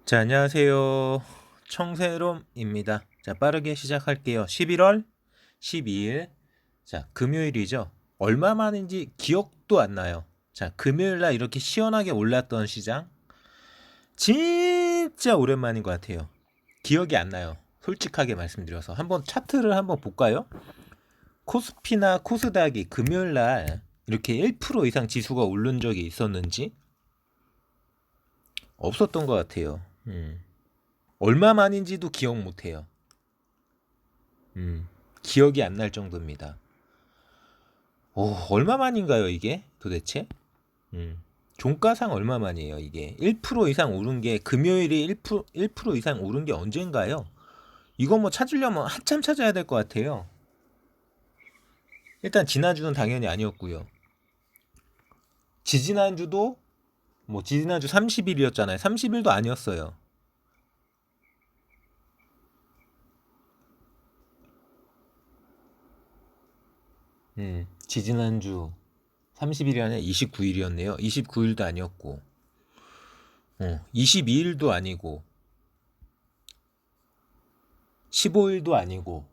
자, 안녕하세요. 청새롬입니다. 자, 빠르게 시작할게요. 11월 12일. 자, 금요일이죠. 얼마 만인지 기억도 안 나요. 자, 금요일 날 이렇게 시원하게 올랐던 시장. 진짜 오랜만인 것 같아요. 기억이 안 나요. 솔직하게 말씀드려서. 한번 차트를 한번 볼까요? 코스피나 코스닥이 금요일 날 이렇게 1% 이상 지수가 오른 적이 있었는지 없었던 것 같아요. 얼마 만인지도 기억 못해요. 기억이 안 날 정도입니다. 얼마 만인가요, 이게 도대체? 종가상 얼마 만이에요, 이게? 1% 이상 오른 게, 금요일이 1% 이상 오른 게 언젠가요? 이거 뭐 찾으려면 한참 찾아야 될 것 같아요. 일단 지난주는 당연히 아니었고요. 지지난주도, 뭐 지지난주 30일이었잖아요. 30일도 아니었어요. 지지난주 30일이 아니라 29일이었네요. 29일도 아니었고, 22일도 아니고, 15일도 아니고,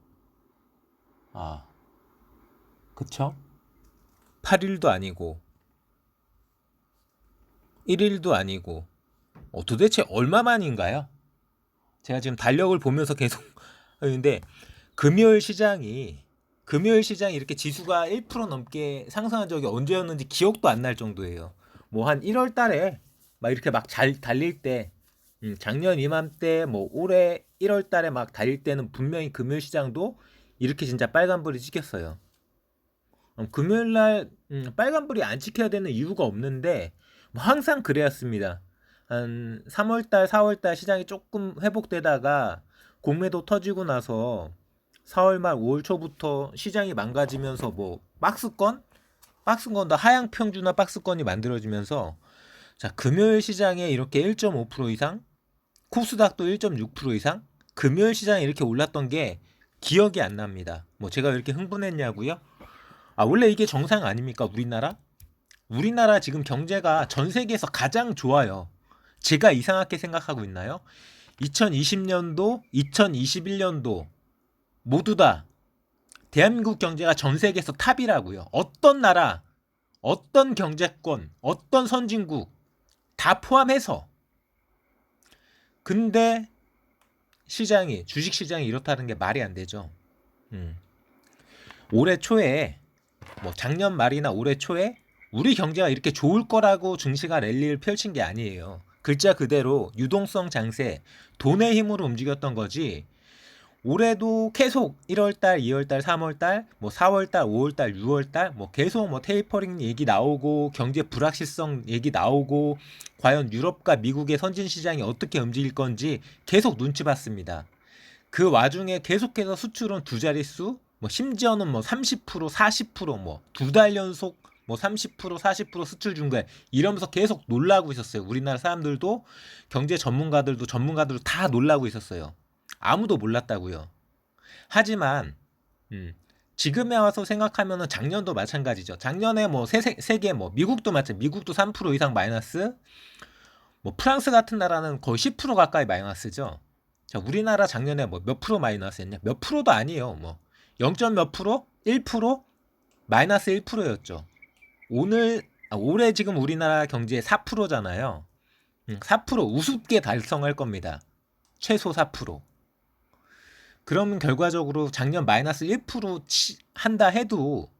아, 그쵸? 8일도 아니고, 1일도 아니고, 도대체 얼마 만인가요? 제가 지금 달력을 보면서 계속 하는데, 금요일 시장이, 금요일 시장이 이렇게 지수가 1% 넘게 상승한 적이 언제였는지 기억도 안 날 정도예요. 뭐 한 1월 달에 막 이렇게 막 잘 달릴 때, 작년 이맘때 뭐 올해 1월 달에 막 달릴 때는 분명히 금요일 시장도 이렇게 진짜 빨간불이 찍혔어요. 금요일 날 빨간불이 안 찍혀야 되는 이유가 없는데 뭐 항상 그래왔습니다. 한 3월 달, 4월 달 시장이 조금 회복되다가 공매도 터지고 나서 4월 말 5월 초부터 시장이 망가지면서 뭐 박스권도 하향 평준화 박스권이 만들어지면서 자, 금요일 시장에 이렇게 1.5% 이상, 코스닥도 1.6% 이상 금요일 시장에 이렇게 올랐던 게 기억이 안 납니다. 뭐 제가 왜 이렇게 흥분했냐고요? 원래 이게 정상 아닙니까? 우리나라? 우리나라 지금 경제가 전 세계에서 가장 좋아요. 제가 이상하게 생각하고 있나요? 2020년도, 2021년도 모두 다 대한민국 경제가 전 세계에서 탑이라고요. 어떤 나라, 어떤 경제권, 어떤 선진국 다 포함해서. 근데 시장이, 주식 시장이 이렇다는 게 말이 안 되죠. 음. 올해 초에 뭐 작년 말이나 올해 초에 우리 경제가 이렇게 좋을 거라고 증시가 랠리를 펼친 게 아니에요. 글자 그대로 유동성 장세, 돈의 힘으로 움직였던 거지. 올해도 계속 1월달, 2월달, 3월달, 뭐 4월달, 5월달, 6월달, 뭐 계속 뭐 테이퍼링 얘기 나오고 경제 불확실성 얘기 나오고 과연 유럽과 미국의 선진 시장이 어떻게 움직일 건지 계속 눈치 봤습니다. 그 와중에 계속해서 수출은 두 자릿수, 뭐 심지어는 뭐 30%, 40%뭐 두 달 연속 뭐 30%, 40% 수출 증가 이러면서 계속 놀라고 있었어요. 우리나라 사람들도 경제 전문가들도 다 놀라고 있었어요. 아무도 몰랐다고요. 하지만 지금에 와서 생각하면은 작년도 마찬가지죠. 작년에 뭐 세계 뭐 미국도 미국도 3% 이상 마이너스, 뭐 프랑스 같은 나라는 거의 10% 가까이 마이너스죠. 자, 우리나라 작년에 뭐 몇 프로 마이너스였냐? 몇 프로도 아니에요. 뭐 0. 몇 프로? 1%? 마이너스 1%였죠. 올해 지금 우리나라 경제 4%잖아요. 4% 우습게 달성할 겁니다. 최소 4%. 그러면 결과적으로 작년 마이너스 1% 한다 해도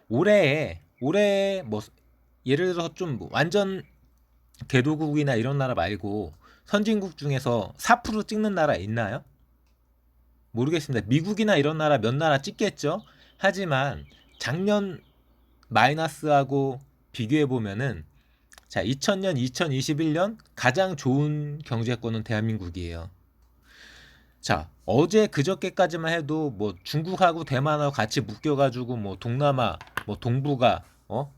올해 뭐 예를 들어서 좀 완전 개도국이나 이런 나라 말고 선진국 중에서 4% 찍는 나라 있나요? 모르겠습니다. 미국이나 이런 나라 몇 나라 찍겠죠. 하지만 작년 마이너스하고 비교해 보면은 자, 2000년, 2021년 가장 좋은 경제권은 대한민국이에요. 자, 어제 그저께까지만 해도 뭐 중국하고 대만하고 같이 묶여가지고 뭐 동남아, 뭐 동북아,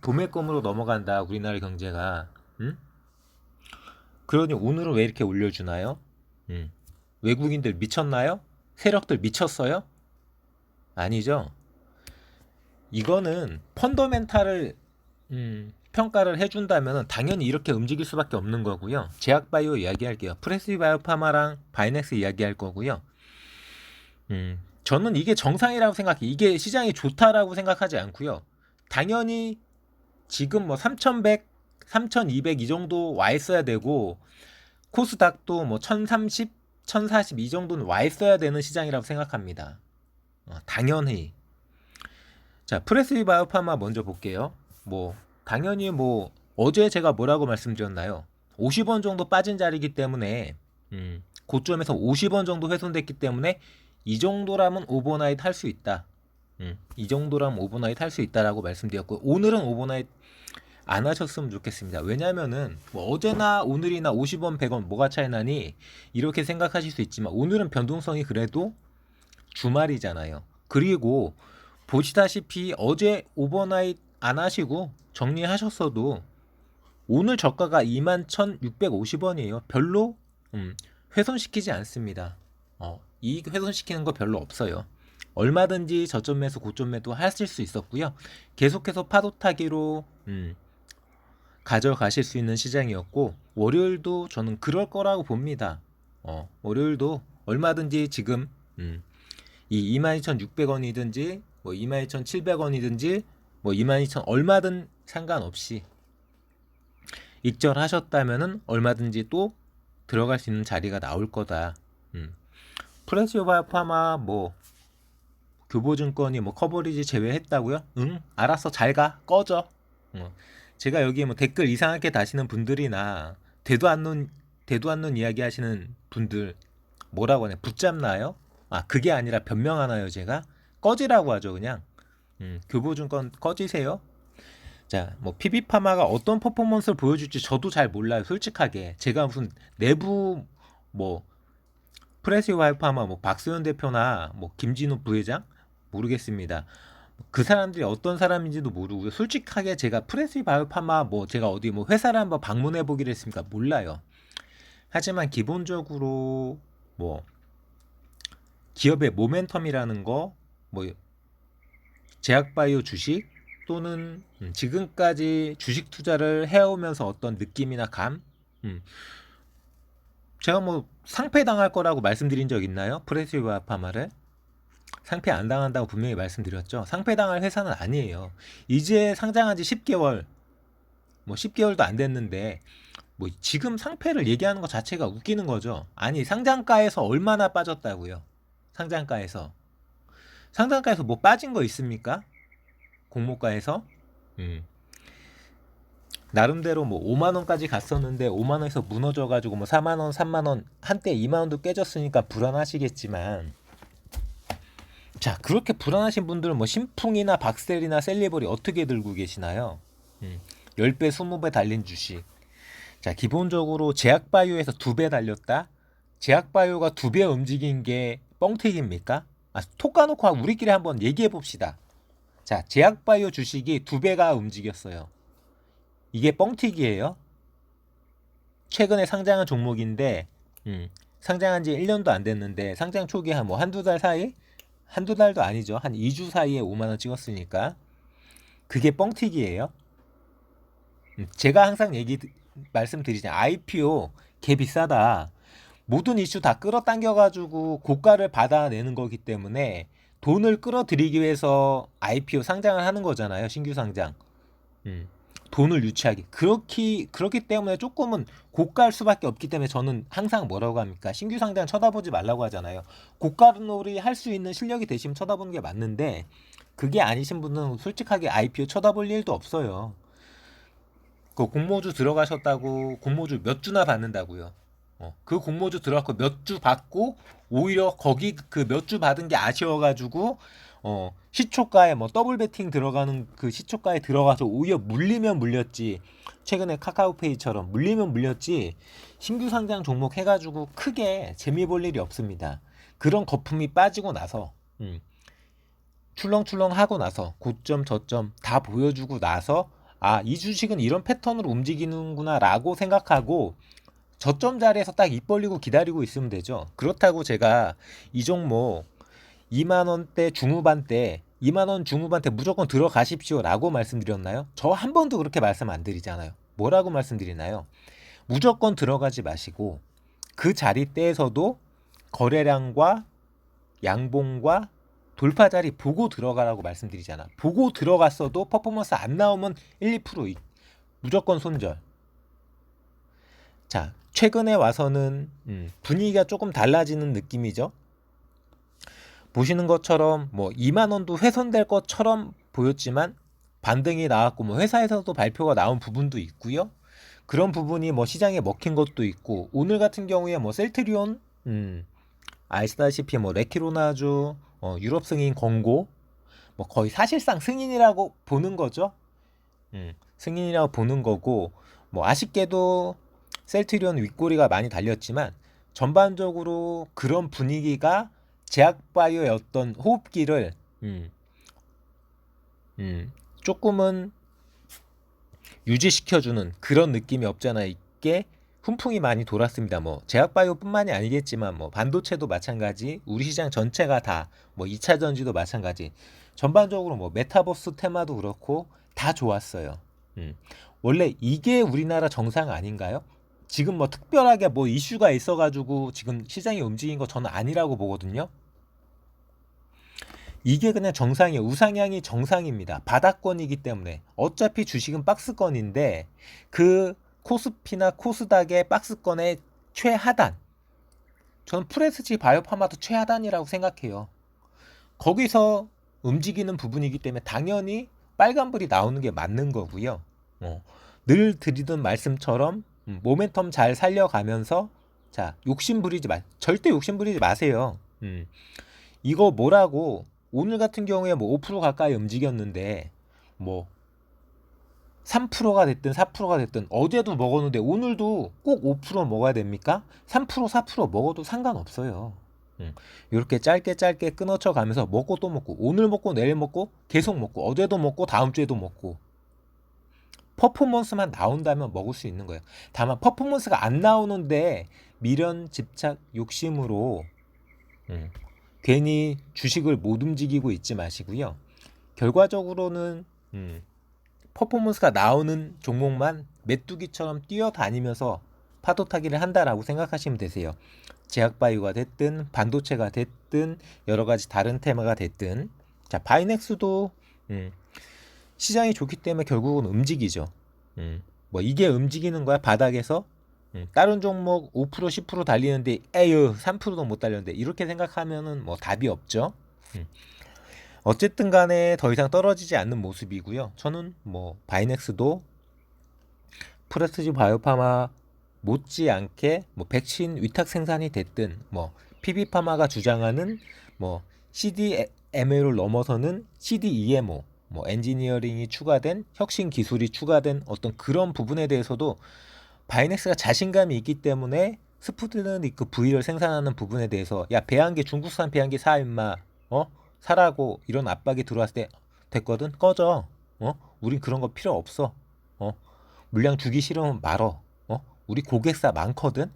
도매금으로 넘어간다 우리나라 경제가. 응? 그러니 오늘은 왜 이렇게 올려주나요? 외국인들 미쳤나요? 세력들 미쳤어요? 아니죠. 이거는 펀더멘탈을 평가를 해준다면 당연히 이렇게 움직일 수밖에 없는 거고요. 제약바이오 이야기할게요. 프레시바이오파마랑 바이넥스 이야기할 거고요. 저는 이게 정상이라고 생각해요. 이게 시장이 좋다라고 생각하지 않고요. 당연히 지금 뭐 3,100, 3,200 이 정도 와 있어야 되고 코스닥도 뭐 1,030, 1,040 이 정도는 와 있어야 되는 시장이라고 생각합니다. 당연히. 자, 프레시바이오파마 먼저 볼게요. 뭐 당연히 뭐 어제 제가 뭐라고 말씀드렸나요? 50원 정도 빠진 자리이기 때문에 고점에서 50원 정도 훼손됐기 때문에 이 정도라면 오버나잇 할 수 있다. 이 정도라면 오버나잇 할 수 있다라고 말씀드렸고, 오늘은 오버나잇 안 하셨으면 좋겠습니다. 왜냐면은 뭐 어제나 오늘이나 50원 100원 뭐가 차이 나니 이렇게 생각하실 수 있지만 오늘은 변동성이 그래도 주말이잖아요. 그리고 보시다시피 어제 오버나잇 안 하시고 정리하셨어도 오늘 저가가 21,650원이에요. 별로 훼손시키지 않습니다. 이익 훼손시키는 거 별로 없어요. 얼마든지 저점 매수 고점 매도 하실 수 있었고요. 계속해서 파도 타기로 가져가실 수 있는 시장이었고, 월요일도 저는 그럴 거라고 봅니다. 월요일도 얼마든지 지금 이 22,600원이든지 뭐 22,700원이든지 뭐 22,000 얼마든 상관없이 익절하셨다면은 얼마든지 또 들어갈 수 있는 자리가 나올 거다. 프레시오바이오파마 뭐 교보증권이 뭐 커버리지 제외했다고요? 응? 알았어, 잘 가, 꺼져. 제가 여기 뭐 댓글 이상하게 다시는 분들이나 되도 않는 이야기 하시는 분들 뭐라고 하냐, 붙잡나요? 그게 아니라 변명하나요? 제가 꺼지라고 하죠. 그냥 교보증권 꺼지세요. 자, 뭐 PB파마가 어떤 퍼포먼스를 보여줄지 저도 잘 몰라요. 솔직하게 제가 무슨 내부 뭐 프레시바이오파마 뭐 박수현 대표나 뭐 김진우 부회장 모르겠습니다. 그 사람들이 어떤 사람인지도 모르고요. 솔직하게 제가 프레시바이오파마 뭐 제가 어디 뭐 회사를 한번 방문해 보기로 했습니까? 몰라요. 하지만 기본적으로 뭐 기업의 모멘텀이라는 거, 뭐 제약바이오 주식 또는 지금까지 주식 투자를 해오면서 어떤 느낌이나 감, 제가 뭐 상패 당할 거라고 말씀드린 적 있나요? 프레시바이오파마를 상패 안 당한다고 분명히 말씀드렸죠. 상패 당할 회사는 아니에요. 이제 상장한 지 10개월, 뭐 10개월도 안 됐는데 뭐 지금 상패를 얘기하는 것 자체가 웃기는 거죠. 아니, 상장가에서 얼마나 빠졌다고요? 상장가에서 뭐 빠진 거 있습니까? 공모가에서 나름대로 뭐 5만원까지 갔었는데 5만원에서 무너져가지고 뭐 4만원 3만원 한때 2만원도 깨졌으니까 불안하시겠지만, 자, 그렇게 불안하신 분들은 뭐 신풍이나 박셀이나 셀리버리 어떻게 들고 계시나요? 10배 20배 달린 주식. 자, 기본적으로 제약바이오에서 2배 달렸다? 제약바이오가 2배 움직인 게 뻥튀기입니까? 톡 까놓고 우리끼리 한번 얘기해 봅시다. 자, 제약바이오 주식이 2배가 움직였어요. 이게 뻥튀기예요? 최근에 상장한 종목인데 상장한 지 1년도 안 됐는데 상장 초기에 한 뭐 한두 달 사이? 한두 달도 아니죠. 한 2주 사이에 5만원 찍었으니까 그게 뻥튀기예요? 제가 항상 말씀드리잖아요. IPO 개 비싸다. 모든 이슈 다 끌어당겨가지고 고가를 받아내는 거기 때문에 돈을 끌어들이기 위해서 IPO 상장을 하는 거잖아요. 신규 상장. 돈을 유치하기. 그렇기 때문에 조금은 고가일 수밖에 없기 때문에 저는 항상 뭐라고 합니까? 신규 상장 쳐다보지 말라고 하잖아요. 고가놀이 할 수 있는 실력이 되시면 쳐다보는 게 맞는데 그게 아니신 분은 솔직하게 IPO 쳐다볼 일도 없어요. 그 공모주 들어가셨다고 공모주 몇 주나 받는다고요. 그 공모주 들어갔고 몇 주 받고 오히려 거기 그 몇 주 받은 게 아쉬워가지고 시초가에 뭐 더블 베팅 들어가는 그 시초가에 들어가서 오히려 물리면 물렸지. 최근에 카카오페이처럼 물리면 물렸지. 신규 상장 종목 해가지고 크게 재미 볼 일이 없습니다. 그런 거품이 빠지고 나서 출렁출렁 하고 나서 고점 저점 다 보여주고 나서 이 주식은 이런 패턴으로 움직이는구나 라고 생각하고 저점 자리에서 딱 입 벌리고 기다리고 있으면 되죠. 그렇다고 제가 이 종목 2만원대 중후반대 2만 원 중후반대 무조건 들어가십시오라고 말씀드렸나요? 저 한 번도 그렇게 말씀 안 드리잖아요. 뭐라고 말씀드리나요? 무조건 들어가지 마시고 그 자리대에서도 거래량과 양봉과 돌파 자리 보고 들어가라고 말씀드리잖아. 보고 들어갔어도 퍼포먼스 안 나오면 1, 2% 무조건 손절. 자, 최근에 와서는 분위기가 조금 달라지는 느낌이죠. 보시는 것처럼 뭐 2만 원도 훼손될 것처럼 보였지만 반등이 나왔고 뭐 회사에서도 발표가 나온 부분도 있고요. 그런 부분이 뭐 시장에 먹힌 것도 있고 오늘 같은 경우에 뭐 셀트리온 아시다시피 뭐 레키로나주 유럽 승인 권고 뭐 거의 사실상 승인이라고 보는 거죠. 승인이라고 보는 거고 뭐 아쉽게도 셀트리온 윗꼬리가 많이 달렸지만 전반적으로 그런 분위기가 제약바이오의 어떤 호흡기를 조금은 유지시켜주는 그런 느낌이 없잖아 있게 훈풍이 많이 돌았습니다. 뭐 제약바이오뿐만이 아니겠지만 뭐 반도체도 마찬가지, 우리 시장 전체가 다 뭐 2차 전지도 마찬가지. 전반적으로 뭐 메타버스 테마도 그렇고 다 좋았어요. 원래 이게 우리나라 정상 아닌가요? 지금 뭐 특별하게 뭐 이슈가 있어가지고 지금 시장이 움직인 거 저는 아니라고 보거든요. 이게 그냥 정상이에요. 우상향이 정상입니다. 바닥권이기 때문에 어차피 주식은 박스권인데 그 코스피나 코스닥의 박스권의 최하단, 저는 프레스지 바이오파마도 최하단이라고 생각해요. 거기서 움직이는 부분이기 때문에 당연히 빨간불이 나오는 게 맞는 거고요. 늘 드리던 말씀처럼 모멘텀 잘 살려가면서 자, 절대 욕심 부리지 마세요. 이거 뭐라고 오늘 같은 경우에 뭐 5% 가까이 움직였는데 뭐 3%가 됐든 4%가 됐든 어제도 먹었는데 오늘도 꼭 5% 먹어야 됩니까? 3% 4% 먹어도 상관없어요. 이렇게 짧게 끊어쳐 가면서 먹고 또 먹고 오늘 먹고 내일 먹고 계속 먹고 어제도 먹고 다음 주에도 먹고 퍼포먼스만 나온다면 먹을 수 있는 거예요. 다만 퍼포먼스가 안 나오는데 미련 집착 욕심으로 괜히 주식을 못 움직이고 있지 마시고요. 결과적으로는 퍼포먼스가 나오는 종목만 메뚜기처럼 뛰어다니면서 파도 타기를 한다라고 생각하시면 되세요. 제약바이오가 됐든 반도체가 됐든 여러 가지 다른 테마가 됐든 자, 바이넥스도 시장이 좋기 때문에 결국은 움직이죠. 뭐 이게 움직이는 거야 바닥에서 다른 종목 5% 10% 달리는데 에휴 3%도 못 달렸는데 이렇게 생각하면은 뭐 답이 없죠. 어쨌든 간에 더 이상 떨어지지 않는 모습이고요. 저는 뭐 바이넥스도 프레스지 바이오파마 못지않게 뭐 백신 위탁 생산이 됐든 뭐 PB파마가 주장하는 뭐 CDMO를 넘어서는 CDEMO 뭐 엔지니어링이 추가된 혁신 기술이 추가된 어떤 그런 부분에 대해서도 바이넥스가 자신감이 있기 때문에 스푸트니크 V를 생산하는 부분에 대해서 야 배양기 중국산 배양기 사 임마 사라고 이런 압박이 들어왔을 때 됐거든 꺼져 우린 그런 거 필요 없어 물량 주기 싫으면 말어 우리 고객사 많거든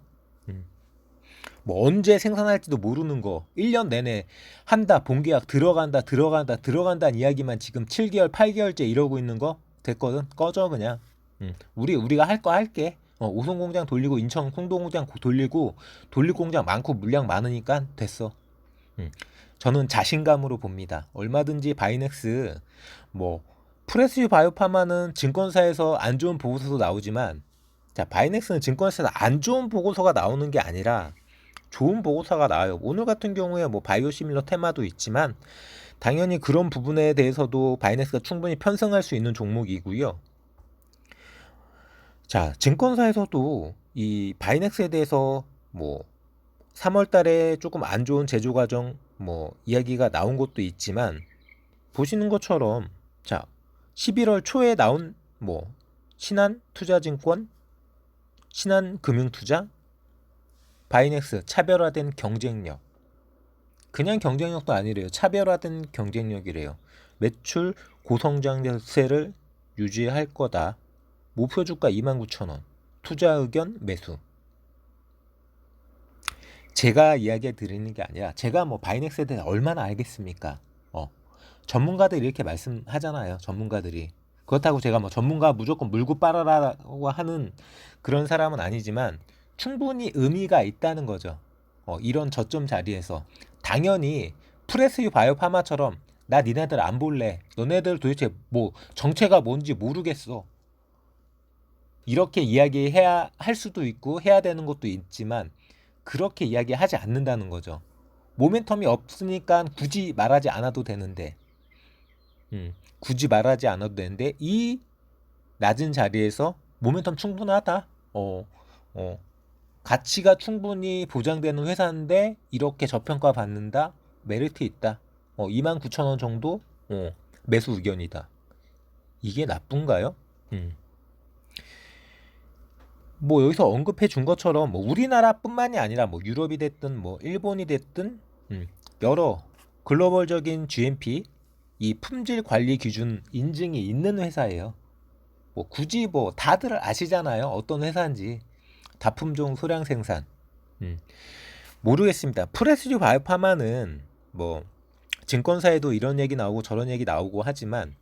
뭐 언제 생산할지도 모르는 거 1년 내내 한다 본계약 들어간다는 이야기만 지금 7개월 8개월째 이러고 있는 거 됐거든 꺼져 그냥 우리가 할 거 할게 오송 공장 돌리고 인천 콩도 공장 돌리고 돌릴 공장 많고 물량 많으니까 됐어 저는 자신감으로 봅니다. 얼마든지 바이넥스 뭐 프레스유 바이오파마는 증권사에서 안 좋은 보고서도 나오지만 자 바이넥스는 증권사에서 안 좋은 보고서가 나오는 게 아니라 좋은 보고서가 나와요. 오늘 같은 경우에 뭐 바이오시밀러 테마도 있지만 당연히 그런 부분에 대해서도 바이넥스가 충분히 편승할 수 있는 종목이고요. 자 증권사에서도 이 바이넥스에 대해서 뭐 3월 달에 조금 안 좋은 제조 과정 뭐 이야기가 나온 것도 있지만 보시는 것처럼 자 11월 초에 나온 뭐 신한투자증권, 신한금융투자, 바이넥스 차별화된 경쟁력 그냥 경쟁력도 아니래요. 차별화된 경쟁력이래요. 매출 고성장세를 유지할 거다. 목표주가 29,000원 투자 의견 매수 제가 이야기 드리는 게 아니라 제가 뭐 바이넥스에 대해 얼마나 알겠습니까? 전문가들이 이렇게 말씀하잖아요. 전문가들이. 그렇다고 제가 뭐 전문가 무조건 물고 빨아라고 하는 그런 사람은 아니지만 충분히 의미가 있다는 거죠. 이런 저점 자리에서 당연히 프레스유 바이오파마처럼 나 니네들 안 볼래. 너네들 도대체 뭐 정체가 뭔지 모르겠어. 이렇게 이야기해야 할 수도 있고 해야 되는 것도 있지만 그렇게 이야기하지 않는다는 거죠. 모멘텀이 없으니까 굳이 말하지 않아도 되는데 굳이 말하지 않아도 되는데 이 낮은 자리에서 모멘텀 충분하다. 가치가 충분히 보장되는 회사인데 이렇게 저평가 받는다. 메리트 있다. 29,000원 정도 매수 의견이다. 이게 나쁜가요? 뭐 여기서 언급해 준 것처럼 뭐 우리나라뿐만이 아니라 뭐 유럽이 됐든 뭐 일본이 됐든 여러 글로벌적인 GMP 이 품질 관리 기준 인증이 있는 회사예요. 뭐 굳이 뭐 다들 아시잖아요. 어떤 회사인지. 다품종 소량 생산. 모르겠습니다. 프레스류 바이오파마는 뭐 증권사에도 이런 얘기 나오고 저런 얘기 나오고 하지만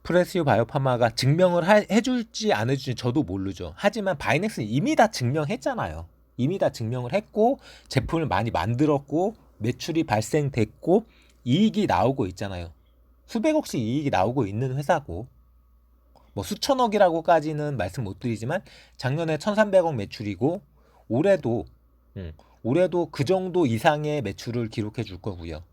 프레스유 바이오파마가 증명을 해줄지 안 해줄지 저도 모르죠. 하지만 바이넥스는 이미 다 증명했잖아요. 이미 다 증명을 했고 제품을 많이 만들었고 매출이 발생됐고 이익이 나오고 있잖아요. 수백억씩 이익이 나오고 있는 회사고 뭐 수천억이라고까지는 말씀 못 드리지만 작년에 1,300억 매출이고 올해도 그 정도 이상의 매출을 기록해 줄 거고요.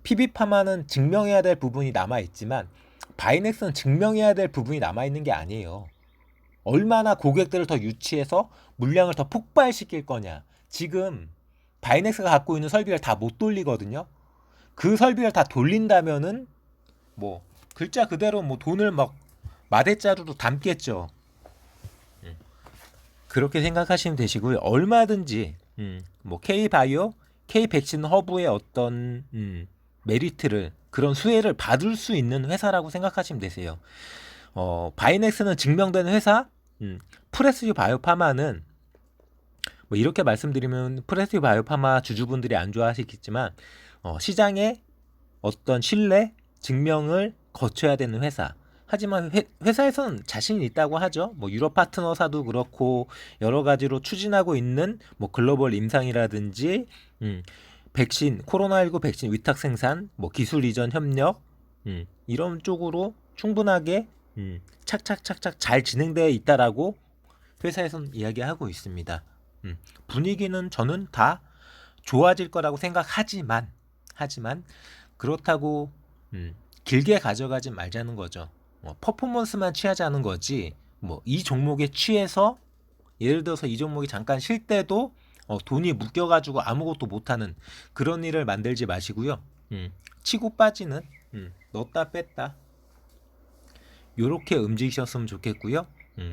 PB파마는 증명해야 될 부분이 남아있지만 바이넥스는 증명해야 될 부분이 남아있는 게 아니에요. 얼마나 고객들을 더 유치해서 물량을 더 폭발시킬 거냐. 지금 바이넥스가 갖고 있는 설비를 다 못 돌리거든요. 그 설비를 다 돌린다면은 뭐 글자 그대로 뭐 돈을 막 마대자루로 담겠죠. 그렇게 생각하시면 되시고요. 얼마든지 뭐 K바이오, K백신 허브의 어떤 메리트를 그런 수혜를 받을 수 있는 회사라고 생각하시면 되세요. 바이넥스는 증명된 회사, 프레스유 바이오파마는 뭐 이렇게 말씀드리면 프레스유 바이오파마 주주분들이 안 좋아하시겠지만 시장에 어떤 신뢰, 증명을 거쳐야 되는 회사. 하지만 회사에서는 자신이 있다고 하죠. 뭐 유럽 파트너사도 그렇고 여러 가지로 추진하고 있는 뭐 글로벌 임상이라든지 백신, 코로나19 백신 위탁 생산, 뭐 기술 이전 협력 이런 쪽으로 충분하게 착착착착 잘 진행되어 있다라고 회사에서는 이야기하고 있습니다. 분위기는 저는 다 좋아질 거라고 생각하지만 그렇다고 길게 가져가지 말자는 거죠. 퍼포먼스만 취하자는 거지 뭐 이 종목에 취해서 예를 들어서 이 종목이 잠깐 쉴 때도 돈이 묶여가지고 아무것도 못하는 그런 일을 만들지 마시고요. 치고 빠지는 넣었다 뺐다 요렇게 움직이셨으면 좋겠고요.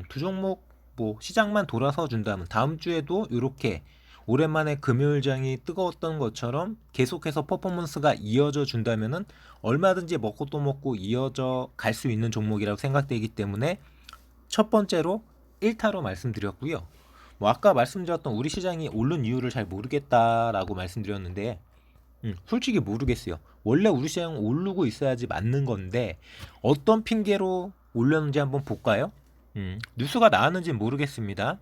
두 종목 뭐 시장만 돌아서 준다면 다음 주에도 요렇게 오랜만에 금요일장이 뜨거웠던 것처럼 계속해서 퍼포먼스가 이어져 준다면은 얼마든지 먹고 또 먹고 이어져 갈 수 있는 종목이라고 생각되기 때문에 첫 번째로 1타로 말씀드렸고요. 뭐 아까 말씀드렸던 우리 시장이 오른 이유를 잘 모르겠다라고 말씀드렸는데 솔직히 모르겠어요. 원래 우리 시장은 오르고 있어야지 맞는 건데 어떤 핑계로 올렸는지 한번 볼까요? 뉴스가 나왔는지 모르겠습니다.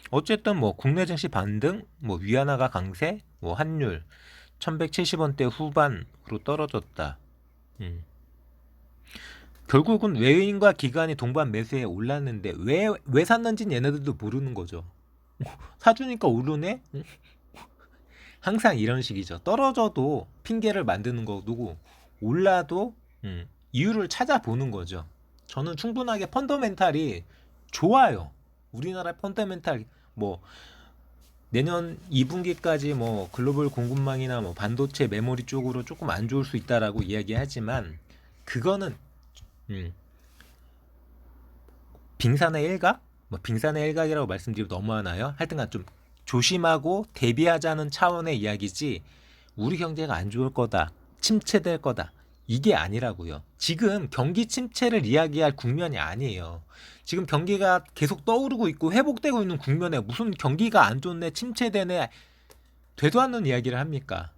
어쨌든 뭐 국내 증시 반등, 뭐 위안화가 강세, 뭐 환율 1170원대 후반으로 떨어졌다. 결국은 외인과 기관이 동반 매수에 올랐는데 왜 샀는지는 얘네들도 모르는 거죠. 사주니까 오르네? 항상 이런 식이죠. 떨어져도 핑계를 만드는 거고 올라도 이유를 찾아보는 거죠. 저는 충분하게 펀더멘탈이 좋아요. 우리나라 펀더멘탈 뭐 내년 2분기까지 뭐 글로벌 공급망이나 뭐 반도체 메모리 쪽으로 조금 안 좋을 수 있다라고 이야기하지만 그거는 빙산의 일각? 뭐 빙산의 일각이라고 말씀드리면 너무하나요? 하여튼간 좀 조심하고 대비하자는 차원의 이야기지 우리 경제가 안 좋을 거다, 침체될 거다 이게 아니라고요. 지금 경기 침체를 이야기할 국면이 아니에요. 지금 경기가 계속 떠오르고 있고 회복되고 있는 국면에 무슨 경기가 안 좋네, 침체되네 되도 않는 이야기를 합니까?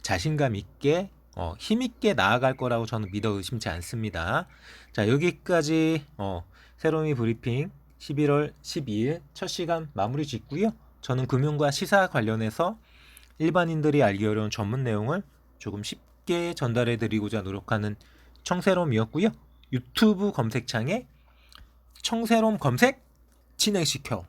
자신감 있게 힘 있게 나아갈 거라고 저는 믿어 의심치 않습니다. 자, 여기까지 세로미 브리핑 11월 12일 첫 시간 마무리 짓고요. 저는 금융과 시사 관련해서 일반인들이 알기 어려운 전문 내용을 조금 쉽게 전달해 드리고자 노력하는 청세롬이었고요. 유튜브 검색창에 청세롬 검색 진행시켜